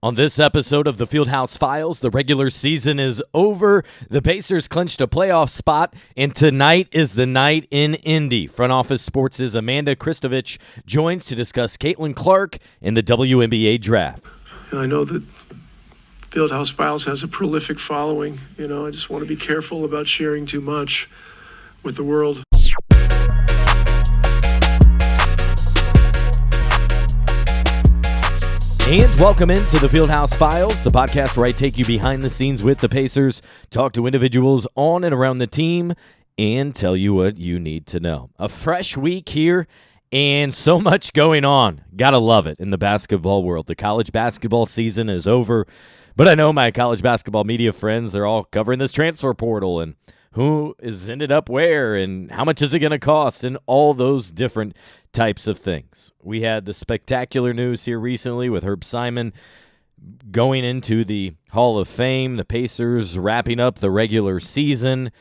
On this episode of the Fieldhouse Files, the regular season is over. The Pacers clinched a playoff spot, and tonight is the night in Indy. Front Office Sports' Amanda Christovich joins to discuss Caitlin Clark in the WNBA Draft. I know that Fieldhouse Files has a prolific following. I just want to be careful about sharing too much with the world. And welcome into the Fieldhouse Files, the podcast where I take you behind the scenes with the Pacers, talk to individuals on and around the team, and tell you what you need to know. A fresh week here, and so much going on. Gotta love it in the basketball world. The college basketball season is over, but I know my college basketball media friends, they're all covering this transfer portal and who is ended up where and how much is it going to cost and all those different types of things. We had the spectacular news here recently with Herb Simon going into the Hall of Fame, the Pacers wrapping up the regular season,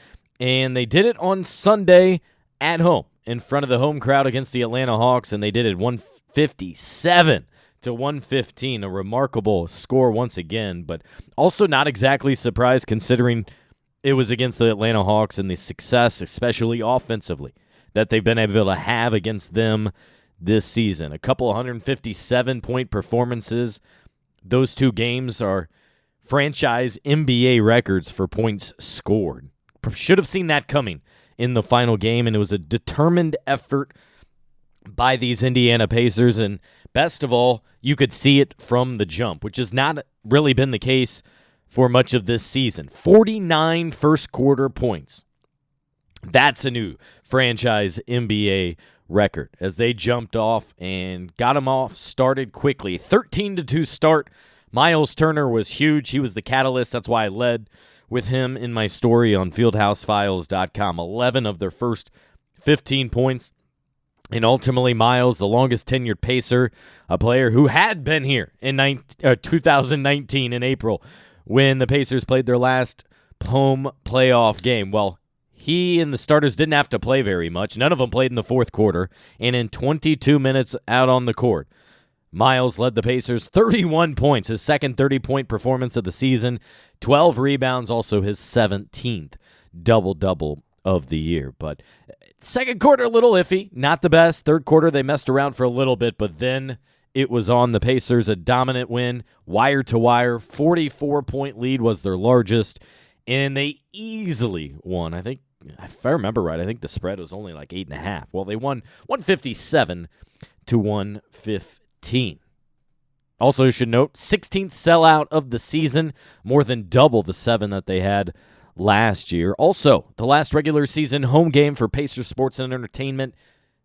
and they did it on Sunday at home in front of the home crowd against the Atlanta Hawks, and they did it 157 to 115, a remarkable score once again, but also not exactly surprised considering it was against the Atlanta Hawks and the success, especially offensively, that they've been able to have against them this season. A couple 157-point performances. Those two games are franchise NBA records for points scored. Should have seen that coming in the final game, and it was a determined effort by these Indiana Pacers, and best of all, you could see it from the jump, which has not really been the case for much of this season. 49 first-quarter points. That's a new franchise NBA record as they jumped off and got them off, started quickly. 13-2 start. Miles Turner was huge. He was the catalyst. That's why I led with him in my story on fieldhousefiles.com. 11 of their first 15 points. And ultimately, Miles, the longest tenured Pacer, a player who had been here in 2019 in April, when the Pacers played their last home playoff game. Well, he and the starters didn't have to play very much. None of them played in the fourth quarter. And in 22 minutes out on the court, Miles led the Pacers 31 points, his second 30-point performance of the season, 12 rebounds, also his 17th double-double of the year. But second quarter, a little iffy, not the best. Third quarter, they messed around for a little bit, but then it was on the Pacers, a dominant win, wire-to-wire, 44-point lead was their largest, and they easily won. I think, if I remember right, I think the spread was only like 8.5. Well, they won 157 to 115. Also, you should note, 16th sellout of the season, more than double the 7 that they had last year. Also, the last regular season home game for Pacers Sports and Entertainment,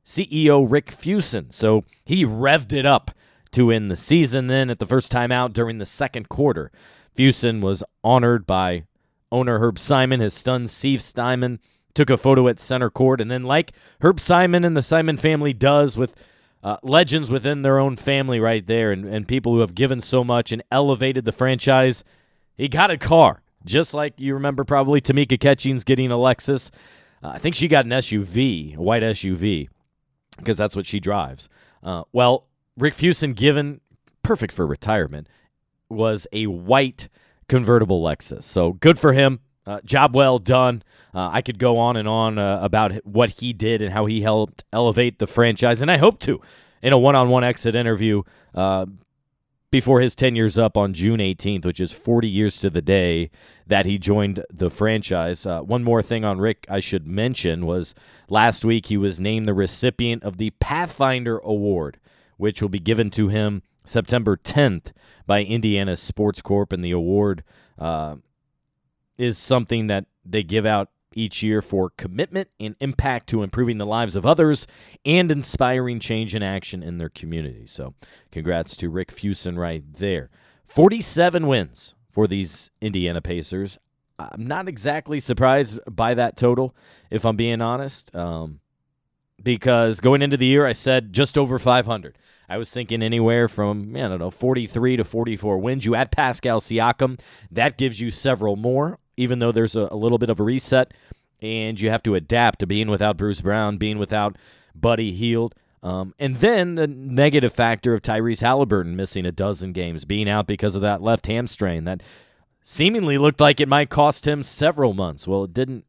CEO Rick Fuson. So he revved it up to end the season. Then at the first time out during the second quarter, Fuson was honored by owner Herb Simon. His son Steve Steinman took a photo at center court. And then like Herb Simon and the Simon family does with legends within their own family right there and people who have given so much and elevated the franchise, he got a car. Just like you remember probably Tamika Catchings getting a Lexus. I think she got an SUV, a white SUV, because that's what she drives. Well, Rick Fuson, given perfect for retirement, was a white convertible Lexus. So good for him. Job well done. I could go on and on about what he did and how he helped elevate the franchise, and I hope to in a one-on-one exit interview before his tenure's up on June 18th, which is 40 years to the day that he joined the franchise. One more thing on Rick I should mention was last week he was named the recipient of the Pathfinder Award, which will be given to him September 10th by Indiana Sports Corp, and the award is something that they give out each year for commitment and impact to improving the lives of others and inspiring change and action in their community. So congrats to Rick Fuson right there. 47 wins for these Indiana Pacers. I'm not exactly surprised by that total, if I'm being honest, because going into the year I said just over 500. I was thinking anywhere from, 43 to 44 wins. You add Pascal Siakam, that gives you several more, even though there's a little bit of a reset, and you have to adapt to being without Bruce Brown, being without Buddy Hield. And then the negative factor of Tyrese Halliburton missing a dozen games, being out because of that left hamstring that seemingly looked like it might cost him several months. Well, it didn't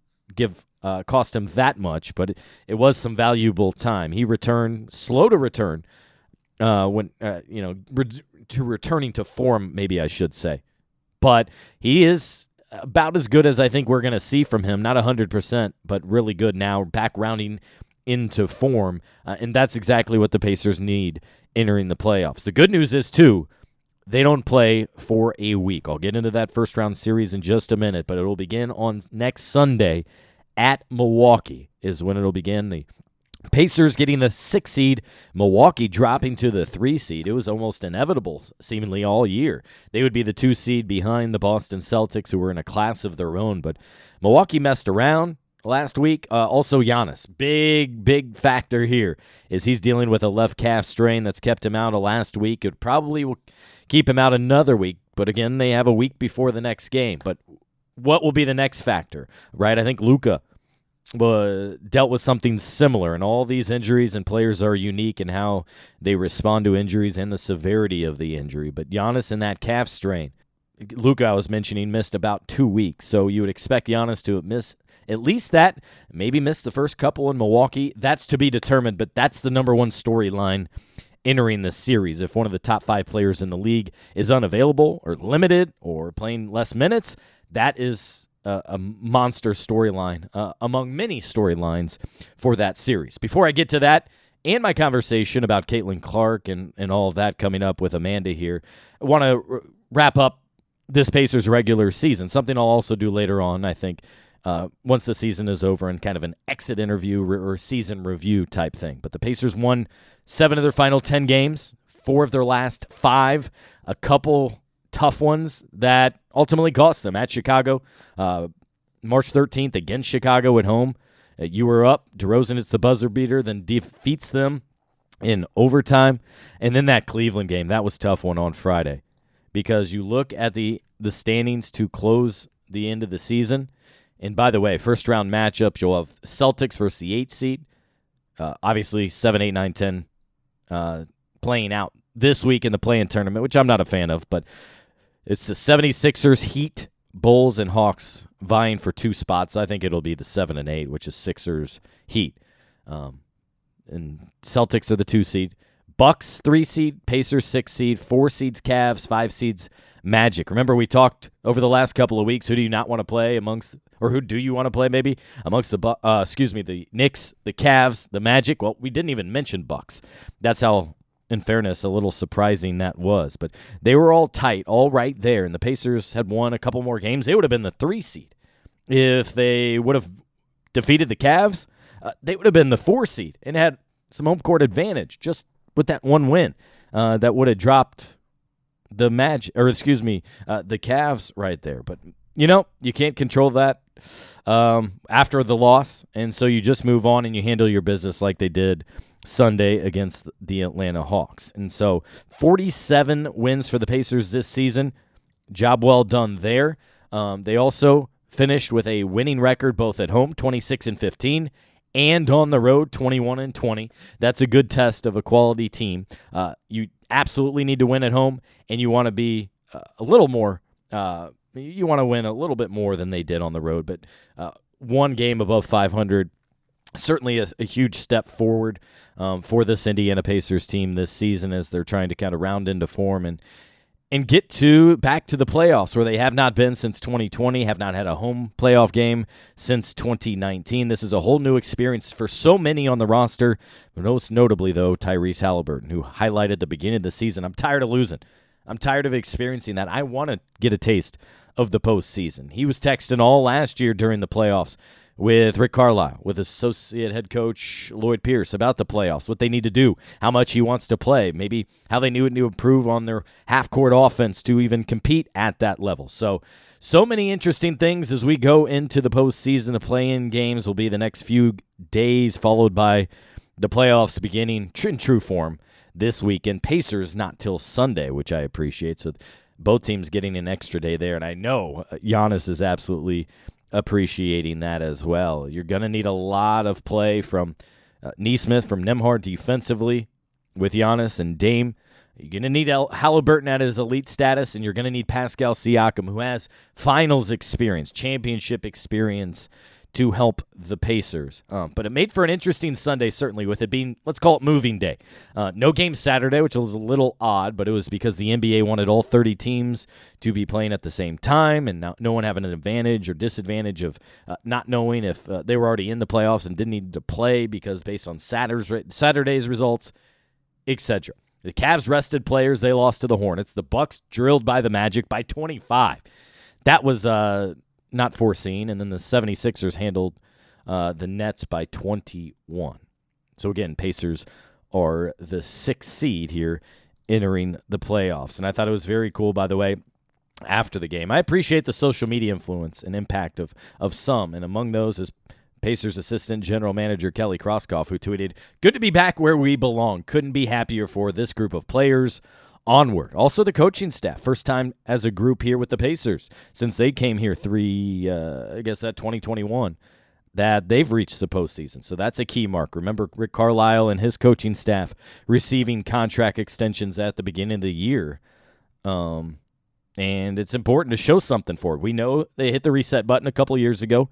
cost him that much, but it was some valuable time. He returned, slow to return, returning to form, maybe I should say. But he is about as good as I think we're going to see from him. Not 100%, but really good now, back rounding into form. And that's exactly what the Pacers need entering the playoffs. The good news is, too, they don't play for a week. I'll get into that first-round series in just a minute, but it will begin on next Sunday at Milwaukee is when it will begin. The Pacers getting the 6 seed, Milwaukee dropping to the 3 seed. It was almost inevitable, seemingly all year. They would be the 2 seed behind the Boston Celtics, who were in a class of their own. But Milwaukee messed around last week. Also, Giannis, big factor here is he's dealing with a left calf strain that's kept him out of last week. It probably will keep him out another week. But again, they have a week before the next game. But what will be the next factor, right? I think Luka dealt with something similar, and all these injuries and players are unique in how they respond to injuries and the severity of the injury. But Giannis in that calf strain, Luka, I was mentioning, missed about 2 weeks, so you would expect Giannis to miss at least that, maybe miss the first couple in Milwaukee. That's to be determined, but that's the number one storyline entering this series. If one of the top 5 players in the league is unavailable or limited or playing less minutes, that is a monster storyline among many storylines for that series. Before I get to that and my conversation about Caitlin Clark and all of that coming up with Amanda here, I want to wrap up this Pacers regular season, something I'll also do later on, I think, once the season is over, and kind of an exit interview or season review type thing. But the Pacers won 7 of their final 10 games, 4 of their last 5, a couple tough ones that ultimately cost them at Chicago. March 13th against Chicago at home. You were up. DeRozan hits the buzzer beater, then defeats them in overtime. And then that Cleveland game, that was a tough one on Friday, because you look at the standings to close the end of the season. And by the way, first-round matchups, you'll have Celtics versus the 8th seed. Obviously, 7, 8, 9, 10 playing out this week in the play-in tournament, which I'm not a fan of, but it's the 76ers, Heat, Bulls, and Hawks vying for 2 spots. I think it'll be the 7 and 8, which is Sixers, Heat. And Celtics are the 2 seed. Bucks, 3 seed. Pacers, 6 seed. 4 seeds, Cavs. 5 seeds, Magic. Remember, we talked over the last couple of weeks, who do you not want to play amongst, or who do you want to play maybe amongst the Knicks, the Cavs, the Magic? Well, we didn't even mention Bucks. That's how, in fairness, a little surprising that was. But they were all tight, all right there, and the Pacers had won a couple more games. They would have been the 3 seed. If they would have defeated the Cavs, they would have been the 4 seed and had some home court advantage just with that one win. That would have dropped the the Cavs right there. But, you can't control that after the loss, and so you just move on and you handle your business like they did Sunday against the Atlanta Hawks. And so 47 wins for the Pacers this season. Job well done there. They also finished with a winning record both at home, 26-15, and on the road, 21-20. That's a good test of a quality team. You absolutely need to win at home, and you want to be a little more you want to win a little bit more than they did on the road. But one game above 500, certainly a huge step forward for this Indiana Pacers team this season, as they're trying to kind of round into form and get back to the playoffs, where they have not been since 2020, have not had a home playoff game since 2019. This is a whole new experience for so many on the roster, most notably, though, Tyrese Halliburton, who highlighted the beginning of the season, "I'm tired of losing. I'm tired of experiencing that. I want to get a taste of the postseason." He was texting all last year during the playoffs with Rick Carlisle, with associate head coach Lloyd Pierce, about the playoffs, what they need to do, how much he wants to play, maybe how they need to improve on their half-court offense to even compete at that level. So many interesting things as we go into the postseason. The play-in games will be the next few days, followed by the playoffs beginning in true form this weekend. Pacers not till Sunday, which I appreciate. So both teams getting an extra day there, and I know Giannis is absolutely appreciating that as well. You're going to need a lot of play from Neesmith from Nembhard defensively with Giannis and Dame. You're going to need Halliburton at his elite status, and you're going to need Pascal Siakam, who has finals experience, championship experience, to help the Pacers. But it made for an interesting Sunday, certainly, with it being, let's call it moving day. No game Saturday, which was a little odd, but it was because the NBA wanted all 30 teams to be playing at the same time, and no one having an advantage or disadvantage of not knowing if they were already in the playoffs and didn't need to play because based on Saturday's results, etc. The Cavs rested players. They lost to the Hornets. The Bucks drilled by the Magic by 25. That was not foreseen. And then the 76ers handled the Nets by 21. So, again, Pacers are the 6th seed here entering the playoffs. And I thought it was very cool, by the way, after the game. I appreciate the social media influence and impact of some. And among those is Pacers assistant general manager Kelly Krauskopf, who tweeted, "Good to be back where we belong. Couldn't be happier for this group of players. Onward." Also the coaching staff, first time as a group here with the Pacers since they came here 2021, that they've reached the postseason. So that's a key mark. Remember Rick Carlisle and his coaching staff receiving contract extensions at the beginning of the year. And it's important to show something for it. We know they hit the reset button a couple years ago,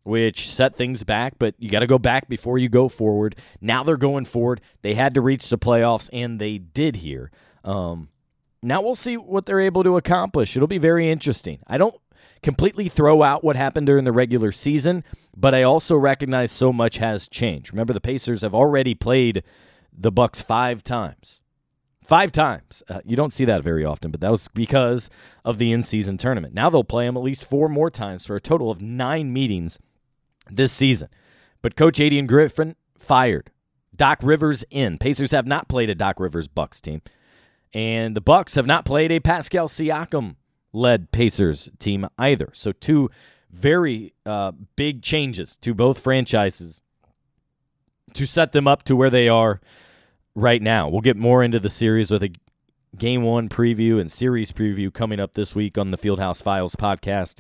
which set things back, but you got to go back before you go forward. Now they're going forward. They had to reach the playoffs, and they did here. Now we'll see what they're able to accomplish. It'll be very interesting. I don't completely throw out what happened during the regular season, but I also recognize so much has changed. Remember, the Pacers have already played the Bucks 5 times. 5 times. You don't see that very often, but that was because of the in-season tournament. Now they'll play them at least 4 more times for a total of 9 meetings this season. But Coach Adrian Griffin fired. Doc Rivers in. Pacers have not played a Doc Rivers Bucks team. And the Bucks have not played a Pascal Siakam-led Pacers team either. So 2 very big changes to both franchises to set them up to where they are right now. We'll get more into the series with a Game 1 preview and series preview coming up this week on the Fieldhouse Files podcast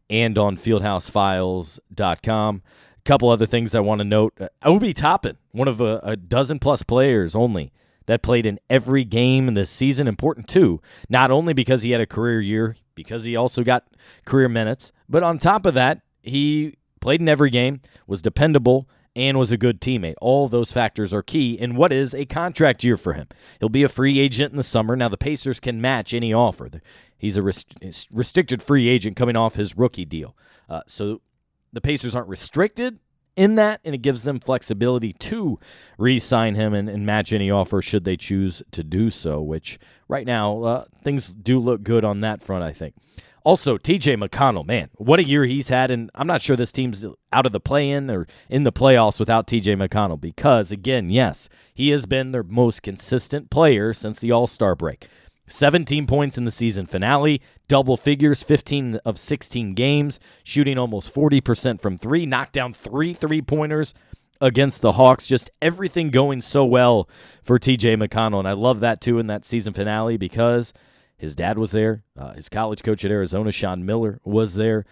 and on fieldhousefiles.com. A couple other things I want to note. Obi Toppin, one of a dozen-plus players only that played in every game this season. Important, too, not only because he had a career year, because he also got career minutes, but on top of that, he played in every game, was dependable, and was a good teammate. All of those factors are key in what is a contract year for him. He'll be a free agent in the summer. Now, the Pacers can match any offer. He's a restricted free agent coming off his rookie deal. So the Pacers aren't restricted in that, and it gives them flexibility to re-sign him and match any offer should they choose to do so, which right now things do look good on that front, I think. Also, TJ McConnell, man, what a year he's had, and I'm not sure this team's out of the play-in or in the playoffs without TJ McConnell because, again, yes, he has been their most consistent player since the All-Star break. 17 points in the season finale, double figures, 15 of 16 games, shooting almost 40% from 3, knocked down 3 3-pointers against the Hawks. Just everything going so well for TJ McConnell, and I love that, too, in that season finale because his dad was there. His college coach at Arizona, Sean Miller, was there.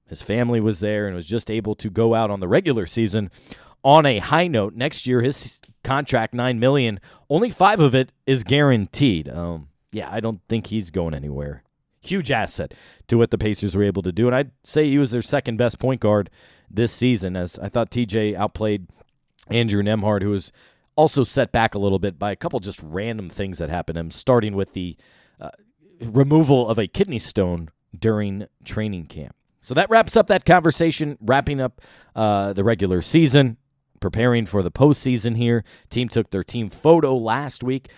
His family was there and was just able to go out on the regular season on a high note. Next year, his contract, $9 million, only 5 of it is guaranteed. I don't think he's going anywhere. Huge asset to what the Pacers were able to do. And I'd say he was their second-best point guard this season, as I thought TJ outplayed Andrew Nembhard, who was also set back a little bit by a couple just random things that happened to him, starting with the removal of a kidney stone during training camp. So that wraps up that conversation, wrapping up the regular season, preparing for the postseason here. Team took their team photo last week.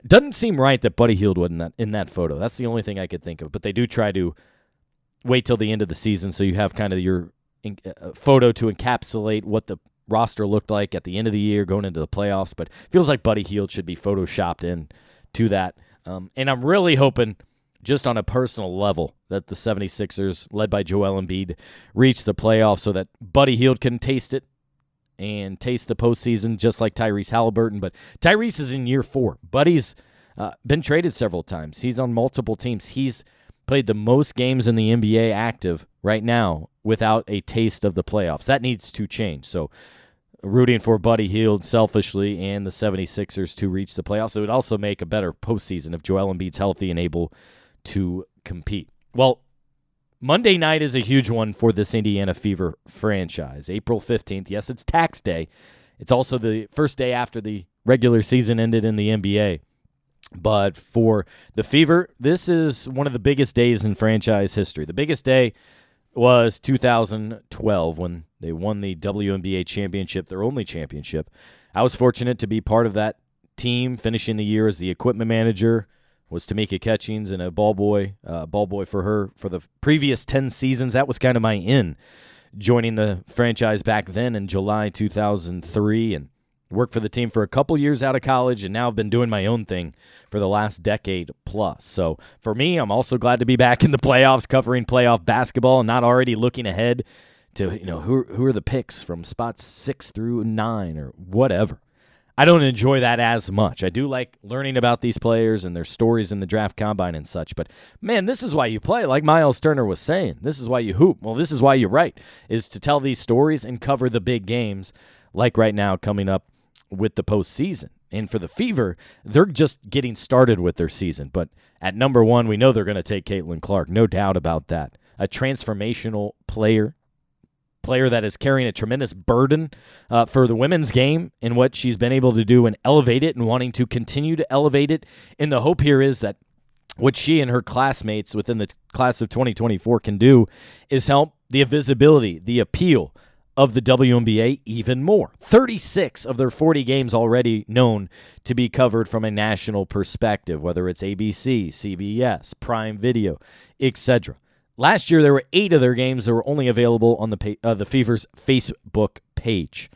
Doesn't seem right that Buddy Hield wasn't in that photo. That's the only thing I could think of. But they do try to wait till the end of the season so you have kind of your photo to encapsulate what the roster looked like at the end of the year going into the playoffs. But it feels like Buddy Hield should be photoshopped in to that. And I'm really hoping, just on a personal level, that the 76ers, led by Joel Embiid, reach the playoffs so that Buddy Hield can taste it and taste the postseason just like Tyrese Halliburton. But Tyrese is in year 4. Buddy's been traded several times. He's on multiple teams. He's played the most games in the NBA active right now without a taste of the playoffs. That needs to change. So rooting for Buddy Hield selfishly and the 76ers to reach the playoffs. It would also make a better postseason if Joel Embiid's healthy and able to compete. Well, Monday night is a huge one for this Indiana Fever franchise. April 15th. Yes, it's tax day. It's also the first day after the regular season ended in the NBA. But for the Fever, this is one of the biggest days in franchise history. The biggest day was 2012 when they won the WNBA championship, their only championship. I was fortunate to be part of that team, finishing the year as the equipment manager, was Tamika Catchings and a ball boy for her for the previous 10 seasons. That was kind of my in, joining the franchise back then in July 2003, and worked for the team for a couple years out of college, and now I've been doing my own thing for the last decade plus. So for me, I'm also glad to be back in the playoffs, covering playoff basketball, and not already looking ahead to who are the picks from spots 6 through 9 or whatever. I don't enjoy that as much. I do like learning about these players and their stories in the draft combine and such, but man, this is why you play. Like Miles Turner was saying, this is why you hoop. Well, this is why you write, is to tell these stories and cover the big games like right now coming up with the postseason. And for the Fever, they're just getting started with their season. But at number one, we know they're going to take Caitlin Clark. No doubt about that. A transformational player that is carrying a tremendous burden for the women's game and what she's been able to do and elevate it and wanting to continue to elevate it. And the hope here is that what she and her classmates within the class of 2024 can do is help the visibility, the appeal of the WNBA even more. 36 of their 40 games already known to be covered from a national perspective, whether it's ABC, CBS, Prime Video, etc. Last year, there were 8 of their games that were only available on the Fever's Facebook page.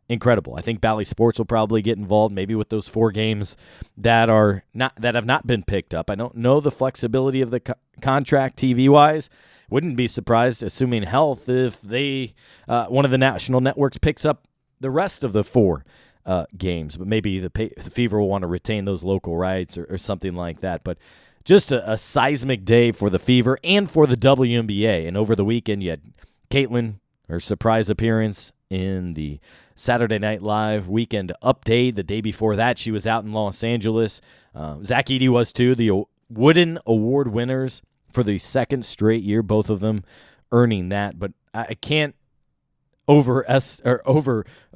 Incredible. I think Bally Sports will probably get involved, maybe with those 4 games that have not been picked up. I don't know the flexibility of the contract TV-wise. Wouldn't be surprised, assuming health, if one of the national networks picks up the rest of the 4 games. But maybe the Fever will want to retain those local rights or something like that. But just a seismic day for the Fever and for the WNBA. And over the weekend, you had Caitlin, her surprise appearance in the Saturday Night Live Weekend Update. The day before that, she was out in Los Angeles. Zach Edey was too, the Wooden Award winners for the second straight year, both of them earning that. But I can't over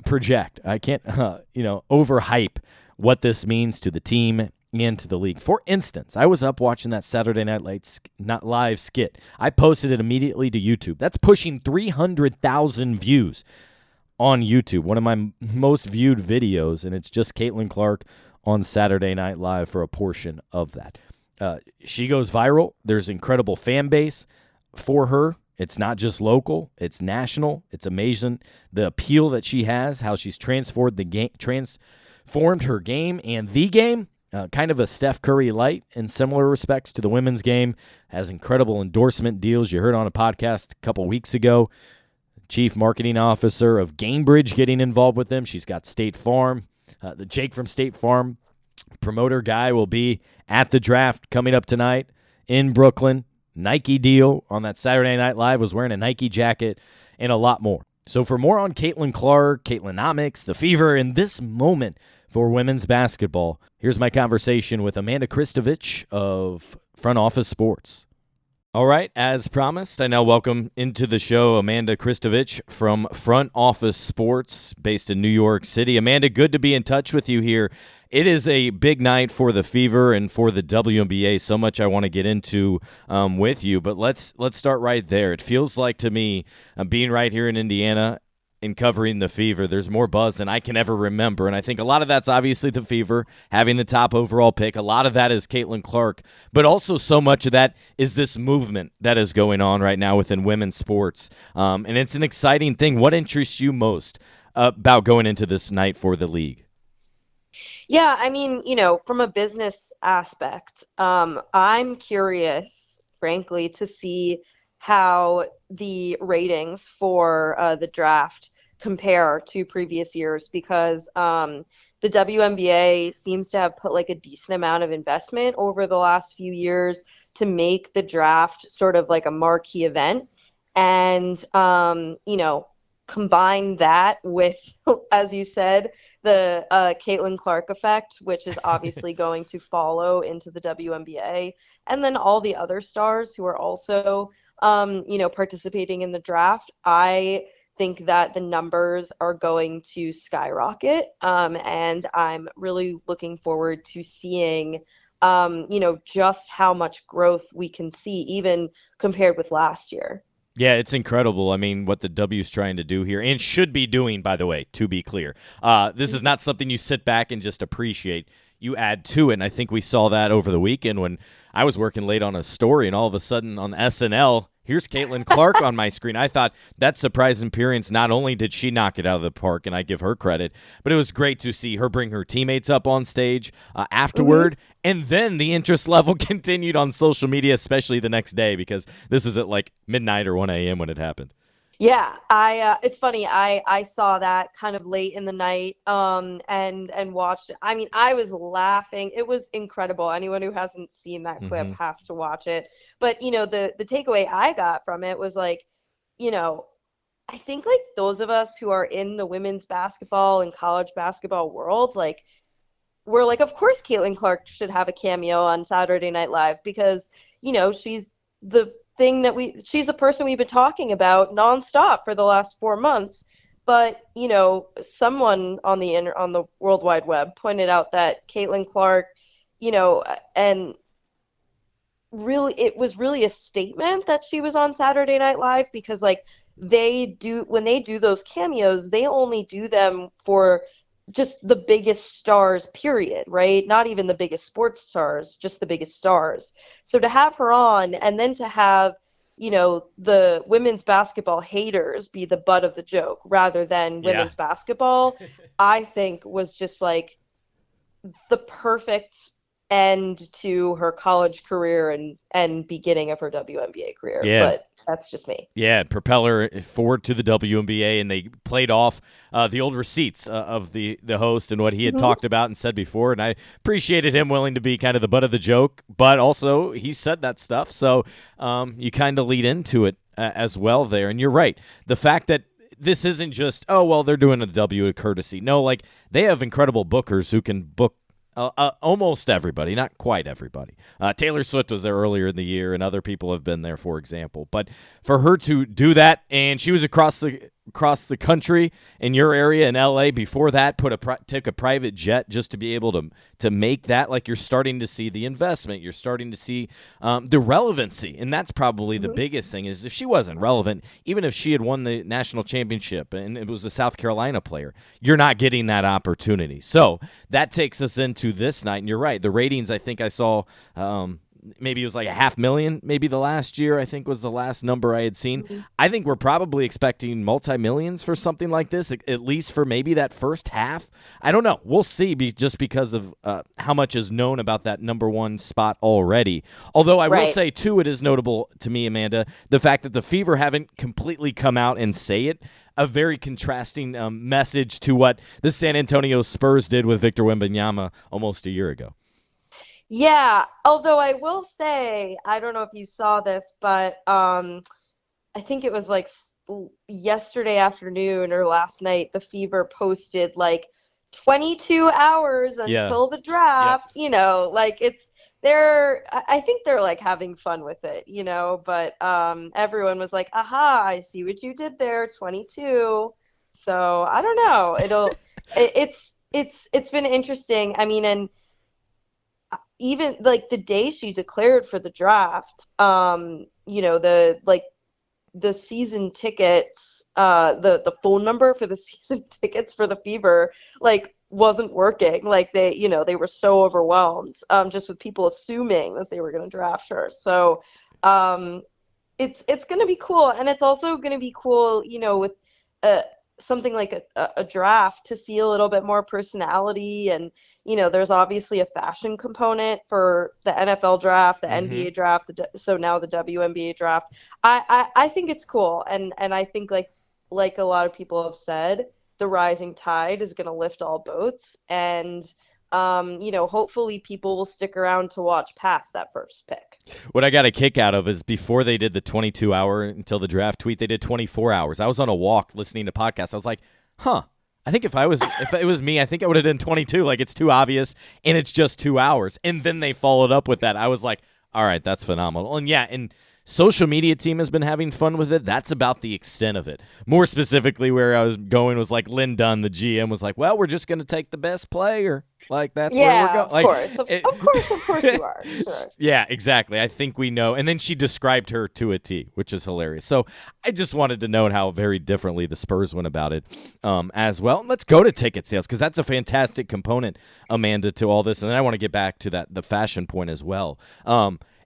project. I can't overhype what this means to the team and to the league. For instance, I was up watching that Saturday Night Live skit. I posted it immediately to YouTube. That's pushing 300,000 views on YouTube, one of my most viewed videos, and it's just Caitlin Clark on Saturday Night Live for a portion of that. She goes viral. There's incredible fan base for her. It's not just local. It's national. It's amazing the appeal that she has, how she's transformed her game and the game. Kind of a Steph Curry light in similar respects to the women's game. Has incredible endorsement deals. You heard on a podcast a couple weeks ago. Chief Marketing Officer of Gamebridge getting involved with them. She's got State Farm. The Jake from State Farm promoter guy will be at the draft coming up tonight in Brooklyn. Nike deal on that Saturday Night Live, was wearing a Nike jacket, and a lot more. So for more on Caitlin Clark, Caitlinomics, the Fever, in this moment for women's basketball, here's my conversation with Amanda Christovich of Office Sports. All right, as promised, I now welcome into the show Amanda Christovich from Office Sports, based in New York City. Amanda, good to be in touch with you here. It is a big night for the Fever and for the WNBA. So much I want to get into with you, but let's start right there. It feels like to me, being right here in Indiana in covering the Fever, there's more buzz than I can ever remember. And I think a lot of that's obviously the Fever having the top overall pick. A lot of that is Caitlin Clark, but also so much of that is this movement that is going on right now within women's sports. And it's an exciting thing. What interests you most about going into this night for the league? Yeah, I mean, from a business aspect, I'm curious, frankly, to see how the ratings for the draft compare to previous years, because the WNBA seems to have put like a decent amount of investment over the last few years to make the draft sort of like a marquee event. And, combine that with, as you said, the Caitlin Clark effect, which is obviously going to follow into the WNBA, and then all the other stars who are also, participating in the draft, I think that the numbers are going to skyrocket. And I'm really looking forward to seeing, just how much growth we can see, even compared with last year. Yeah, it's incredible. I mean, what the W's trying to do here, and should be doing, by the way, to be clear. This is not something you sit back and just appreciate. You add to it, and I think we saw that over the weekend when I was working late on a story, and all of a sudden on SNL, here's Caitlin Clark on my screen. I thought that surprise appearance, not only did she knock it out of the park, and I give her credit, but it was great to see her bring her teammates up on stage afterward. And then the interest level continued on social media, especially the next day, because this is at like midnight or 1 a.m. when it happened. Yeah, it's funny. I saw that kind of late in the night, and watched it. I mean, I was laughing. It was incredible. Anyone who hasn't seen that clip has to watch it. But, the takeaway I got from it was like, I think like those of us who are in the women's basketball and college basketball world, like, we're like, of course Caitlin Clark should have a cameo on Saturday Night Live because, she's the she's the person we've been talking about nonstop for the last 4 months. But, someone on the World Wide Web pointed out that Caitlin Clark, and really, it was really a statement that she was on Saturday Night Live because like when they do those cameos, they only do them for just the biggest stars, period, right? Not even the biggest sports stars, just the biggest stars. So to have her on and then to have, the women's basketball haters be the butt of the joke rather than women's basketball, I think was just like the perfect end to her college career and beginning of her WNBA career. Yeah. But that's just me. Yeah, propeller forward to the WNBA, and they played off the old receipts of the host and what he had talked about and said before, and I appreciated him willing to be kind of the butt of the joke, but also he said that stuff, so you kind of lead into it as well there, and you're right. The fact that this isn't just, oh, well, they're doing a W courtesy. No, like, they have incredible bookers who can book almost everybody, not quite everybody. Taylor Swift was there earlier in the year, and other people have been there, for example. But for her to do that, and she was across the country in your area in LA before that, took a private jet just to be able to make that. Like, you're starting to see the investment, you're starting to see the relevancy, and that's probably the biggest thing. Is if she wasn't relevant, even if she had won the national championship and it was a South Carolina player, you're not getting that opportunity. So that takes us into this night, and you're right, the ratings, I think I saw maybe it was like 500,000, maybe the last year, I think was the last number I had seen. I think we're probably expecting multi-millions for something like this, at least for maybe that first half. I don't know. We'll see just because of how much is known about that number one spot already. Although I will say, too, it is notable to me, Amanda, the fact that the Fever haven't completely come out and say it. A very contrasting message to what the San Antonio Spurs did with Victor Wembanyama almost a year ago. Yeah, although I will say, I don't know if you saw this, but I think it was like yesterday afternoon or last night, the Fever posted like 22 hours until the draft. Like I think they're like having fun with it, but everyone was like, aha, I see what you did there, 22. So I don't know. It's been interesting. I mean, and even like the day she declared for the draft, the season tickets, the phone number for the season tickets for the Fever, like, wasn't working. Like, they were so overwhelmed, just with people assuming that they were going to draft her. So, it's going to be cool. And it's also going to be cool, with, something like a draft to see a little bit more personality. And there's obviously a fashion component for the NFL draft, the NBA draft, so now the WNBA draft. I think it's cool, and I think like a lot of people have said, the rising tide is going to lift all boats, and hopefully people will stick around to watch past that first pick. What I got a kick out of is before they did the 22-hour until the draft tweet, they did 24 hours. I was on a walk listening to podcasts. I was like, I think if it was me, I think I would have done 22. Like, it's too obvious, and it's just 2 hours. And then they followed up with that. I was like, all right, that's phenomenal. And social media team has been having fun with it. That's about the extent of it. More specifically, where I was going was like Lynn Dunn, the GM, was like, well, we're just going to take the best player. Like, that's where we're going. Of course you are. Sure. Yeah, exactly. I think we know. And then she described her to a T, which is hilarious. So I just wanted to note how very differently the Spurs went about it as well. Let's go to ticket sales, because that's a fantastic component, Amanda, to all this. And then I want to get back to the fashion point as well.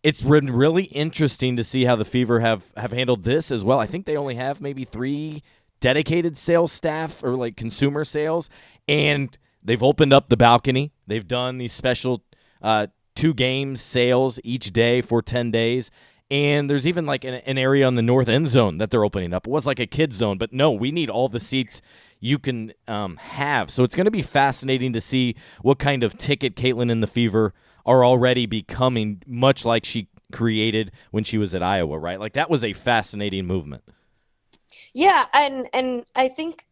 It's been really interesting to see how the Fever have handled this as well. I think they only have maybe 3 dedicated sales staff or like consumer sales, and they've opened up the balcony. They've done these special 2 games sales each day for 10 days. And there's even like an area on the north end zone that they're opening up. It was like a kid's zone, but no, we need all the seats you can have. So it's going to be fascinating to see what kind of ticket Caitlin and the Fever are already becoming, much like she created when she was at Iowa, right? Like, that was a fascinating movement. Yeah, and I think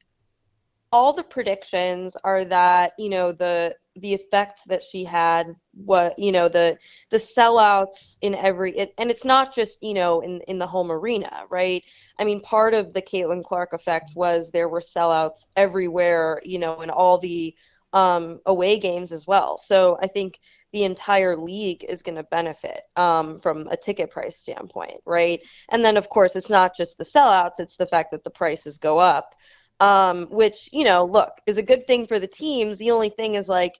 all the predictions are that, the effect that she had, the sellouts in and it's not just, in the home arena, right? I mean, part of the Caitlin Clark effect was there were sellouts everywhere, in all the away games as well. So I think the entire league is going to benefit from a ticket price standpoint, right? And then, of course, it's not just the sellouts, it's the fact that the prices go up, which, look, is a good thing for the teams. The only thing is, like,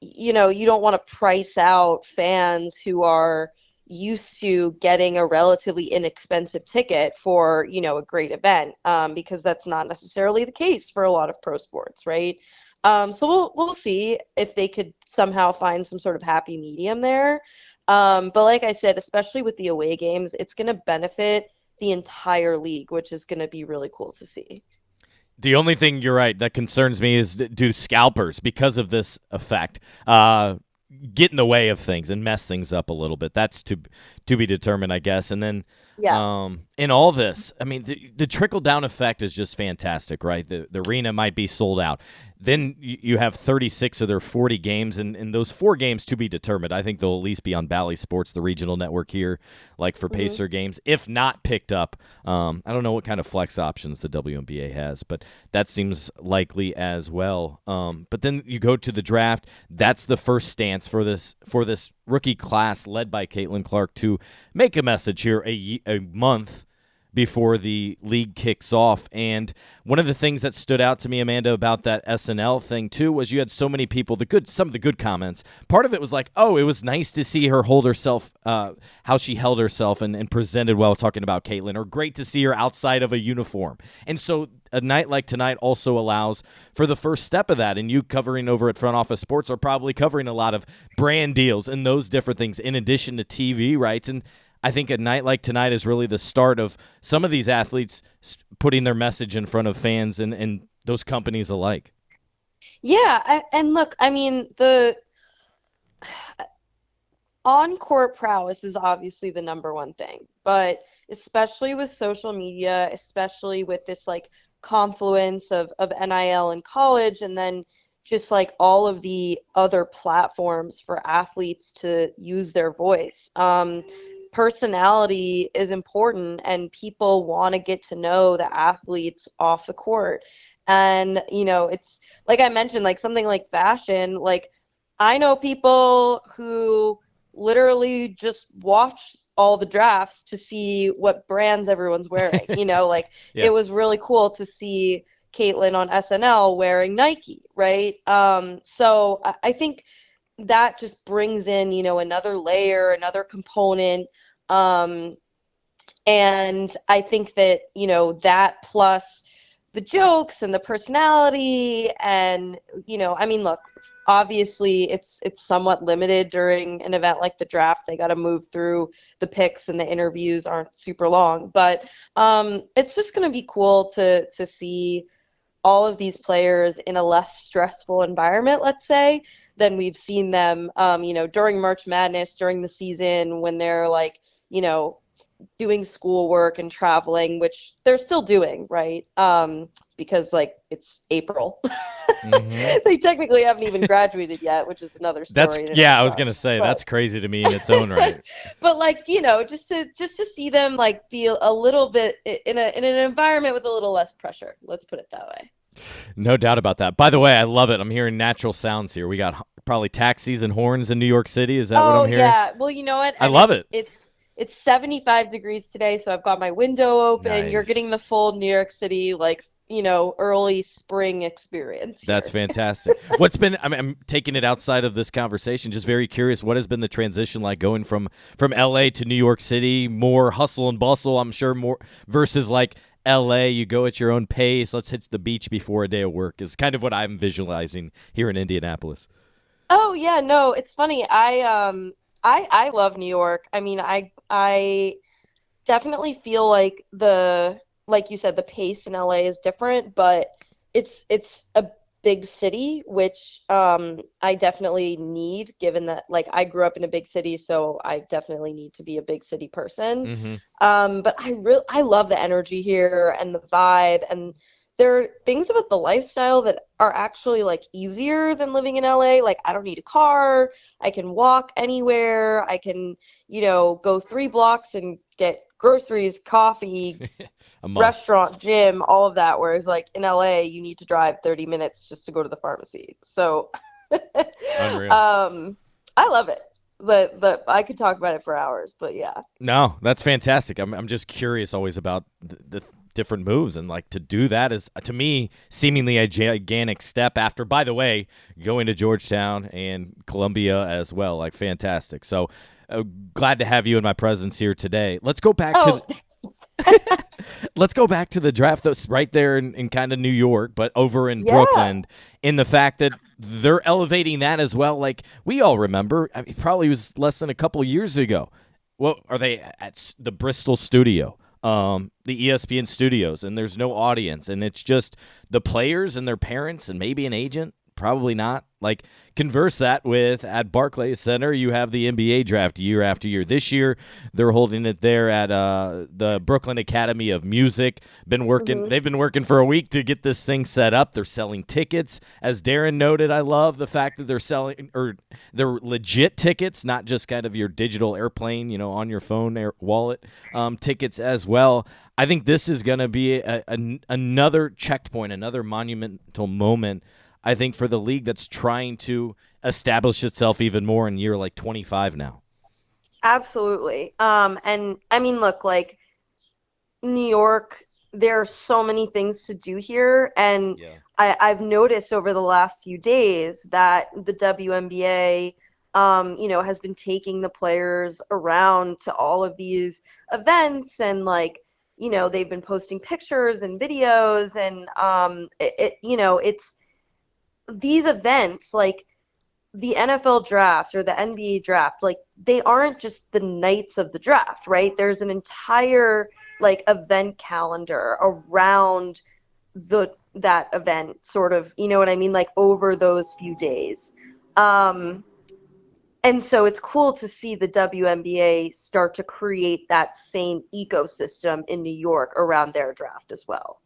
you don't want to price out fans who are used to getting a relatively inexpensive ticket for, a great event, because that's not necessarily the case for a lot of pro sports, right? So we'll see if they could somehow find some sort of happy medium there. But like I said, especially with the away games, it's going to benefit the entire league, which is going to be really cool to see. The only thing, you're right, that concerns me is, do scalpers, because of this effect, get in the way of things and mess things up a little bit? That's to be determined, I guess. And then in all this, I mean, the trickle-down effect is just fantastic, right? The arena might be sold out. Then you have 36 of their 40 games, and those 4 games to be determined. I think they'll at least be on Bally Sports, the regional network here, like for Pacer games, if not picked up. I don't know what kind of flex options the WNBA has, but that seems likely as well. But then you go to the draft. That's the first stance for this rookie class led by Caitlin Clark to make a message here a month before the league kicks off. And one of the things that stood out to me, Amanda, about that SNL thing too, was you had so many people, some of the good comments. Part of it was like, oh, it was nice to see her hold herself, how she held herself and presented well, talking about Caitlin, or great to see her outside of a uniform. And so a night like tonight also allows for the first step of that. And you, covering over at Front Office Sports, are probably covering a lot of brand deals and those different things in addition to TV rights. And I think a night like tonight is really the start of some of these athletes putting their message in front of fans and those companies alike. Yeah, and look, I mean, the on-court prowess is obviously the number one thing, but especially with social media, especially with this like confluence of NIL in college, and then just like all of the other platforms for athletes to use their voice. Personality is important, and people want to get to know the athletes off the court. And, it's like I mentioned, like something like fashion, like I know people who literally just watch all the drafts to see what brands everyone's wearing. It was really cool to see Caitlin on SNL wearing Nike, right? So I think that just brings in, another layer, another component. And I think that, that plus the jokes and the personality and, I mean, look, obviously it's somewhat limited during an event like the draft. They got to move through the picks and the interviews aren't super long, but it's just going to be cool to see all of these players in a less stressful environment, let's say, than we've seen them, during March Madness, during the season when they're like, doing schoolwork and traveling, which they're still doing, right? Because like it's April. Mm-hmm. They technically haven't even graduated yet, which is another story. I was gonna say that's crazy to me in its own right. But like, just to see them like feel a little bit in an environment with a little less pressure. Let's put it that way. No doubt about that. By the way, I love it. I'm hearing natural sounds here. We got probably taxis and horns in New York City. Is that what I'm hearing? Oh yeah. Well, you know what? I love it. It's 75 degrees today, so I've got my window open. Nice. You're getting the full New York City, like, early spring experience here. That's fantastic. I'm taking it outside of this conversation, just very curious, what has been the transition like going from LA to New York City? More hustle and bustle, I'm sure, more versus like LA, you go at your own pace, let's hit the beach before a day of work is kind of what I'm visualizing here in Indianapolis. Oh yeah, no, it's funny. I love New York. I mean, I definitely feel like like you said, the pace in LA is different, but it's a big city, which I definitely need, given that like I grew up in a big city, so I definitely need to be a big city person. Mm-hmm. But I love the energy here and the vibe, and there are things about the lifestyle that are actually like easier than living in LA. Like I don't need a car. I can walk anywhere. I can, go 3 blocks and get groceries, coffee, restaurant, gym, all of that. Whereas like in LA, you need to drive 30 minutes just to go to the pharmacy. So Unreal. I love it. But I could talk about it for hours, but yeah. No, that's fantastic. I'm just curious always about the different moves, and like to do that is to me seemingly a gigantic step after, by the way, going to Georgetown and Columbia as well. Like fantastic. So glad to have you in my presence here today. Let's go back to let's go back to the draft that's right there in kind of New York, but over in Brooklyn, in the fact that they're elevating that as well. Like we all remember, I mean, probably was less than a couple years ago. What are they at the Bristol studio? The ESPN studios, and there's no audience, and it's just the players and their parents and maybe an agent. Probably not. Like, converse that with at Barclays Center, you have the NBA draft year after year. This year, they're holding it there at the Brooklyn Academy of Music. They've been working for a week to get this thing set up. They're selling tickets. As Darren noted, I love the fact that they're legit tickets, not just kind of your digital airplane, on your phone wallet tickets as well. I think this is going to be another checkpoint, another monumental moment, I think, for the league that's trying to establish itself even more in year like 25 now. Absolutely. And I mean, look, like New York, there are so many things to do here. And I've noticed over the last few days that the WNBA, has been taking the players around to all of these events, and like, they've been posting pictures and videos, and it's these events, like the NFL draft or the NBA draft, like they aren't just the nights of the draft, right? There's an entire like event calendar around that event, sort of, you know what I mean? Like over those few days. And so it's cool to see the WNBA start to create that same ecosystem in New York around their draft as well.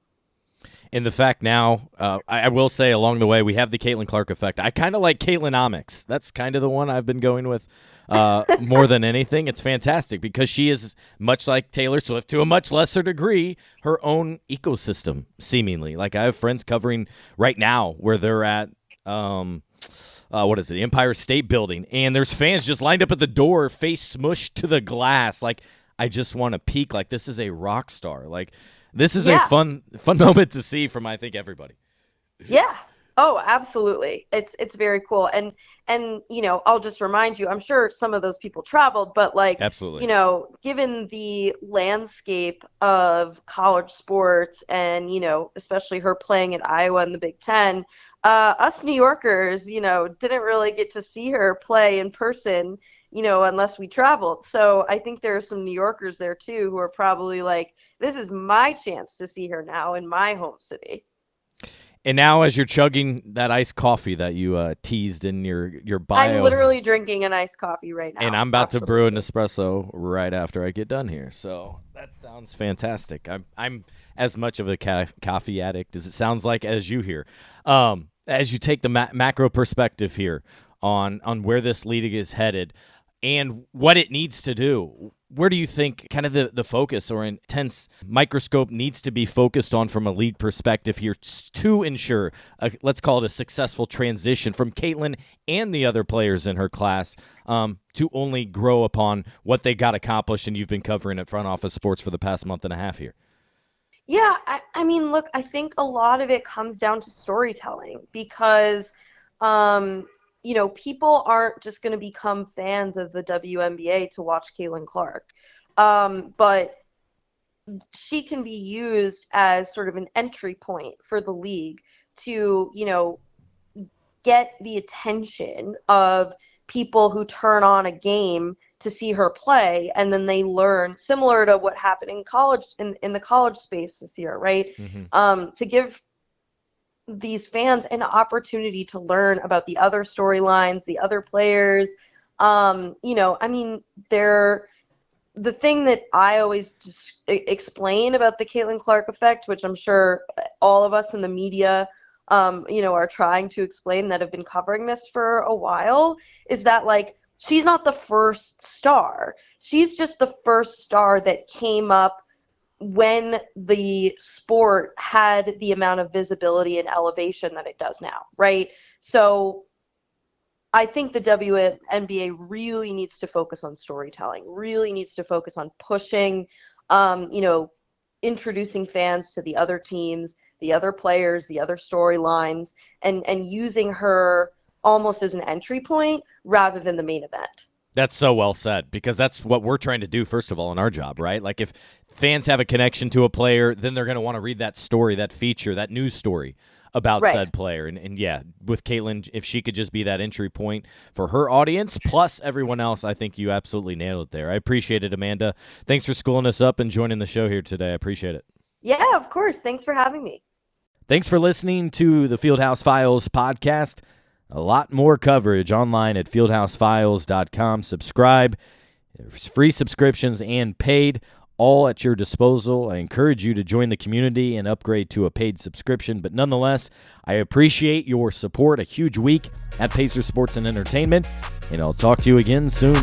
And the fact now, I will say along the way, we have the Caitlin Clark effect. I kind of like Caitlinomics. That's kind of the one I've been going with more than anything. It's fantastic because she is, much like Taylor Swift, to a much lesser degree, her own ecosystem, seemingly. Like I have friends covering right now where they're at, the Empire State Building, and there's fans just lined up at the door, face smushed to the glass. Like, I just want to peek. Like, this is a rock star. Like, this is a fun moment to see from, I think, everybody. Yeah. Oh, absolutely. It's very cool. And I'll just remind you, I'm sure some of those people traveled, but like, absolutely, given the landscape of college sports and, especially her playing at Iowa in the Big Ten, us New Yorkers, didn't really get to see her play in person, unless we traveled. So I think there are some New Yorkers there too who are probably like, this is my chance to see her now in my home city. And now as you're chugging that iced coffee that you teased in your bio. I'm literally drinking an iced coffee right now. And I'm about to brew an espresso right after I get done here. So that sounds fantastic. I'm as much of a coffee addict as it sounds like as you here. As you take the macro perspective here on where this league is headed and what it needs to do, where do you think kind of the focus or intense microscope needs to be focused on from a league perspective here to ensure, let's call it a successful transition from Caitlin and the other players in her class to only grow upon what they got accomplished and you've been covering at Front Office Sports for the past month and a half here? Yeah, I mean, look, I think a lot of it comes down to storytelling because, people aren't just going to become fans of the WNBA to watch Caitlin Clark. But she can be used as sort of an entry point for the league to, get the attention of people who turn on a game to see her play, and then they learn, similar to what happened in college, in the college space this year, right? Mm-hmm. To give these fans an opportunity to learn about the other storylines, the other players. The thing that I always just explain about the Caitlin Clark effect, which I'm sure all of us in the media are trying to explain that have been covering this for a while, is that, like, she's not the first star. She's just the first star that came up when the sport had the amount of visibility and elevation that it does now, right? So I think the WNBA really needs to focus on storytelling, really needs to focus on pushing, introducing fans to the other teams, the other players, the other storylines, and using her almost as an entry point rather than the main event. That's so well said, because that's what we're trying to do, first of all, in our job, right? Like, if fans have a connection to a player, then they're going to want to read that story, that feature, that news story about said player. And yeah, with Caitlin, if she could just be that entry point for her audience, plus everyone else, I think you absolutely nailed it there. I appreciate it, Amanda. Thanks for schooling us up and joining the show here today. I appreciate it. Yeah, of course. Thanks for having me. Thanks for listening to the Fieldhouse Files podcast. A lot more coverage online at fieldhousefiles.com. Subscribe. There's free subscriptions and paid, all at your disposal. I encourage you to join the community and upgrade to a paid subscription. But nonetheless, I appreciate your support. A huge week at Pacers Sports and Entertainment, and I'll talk to you again soon.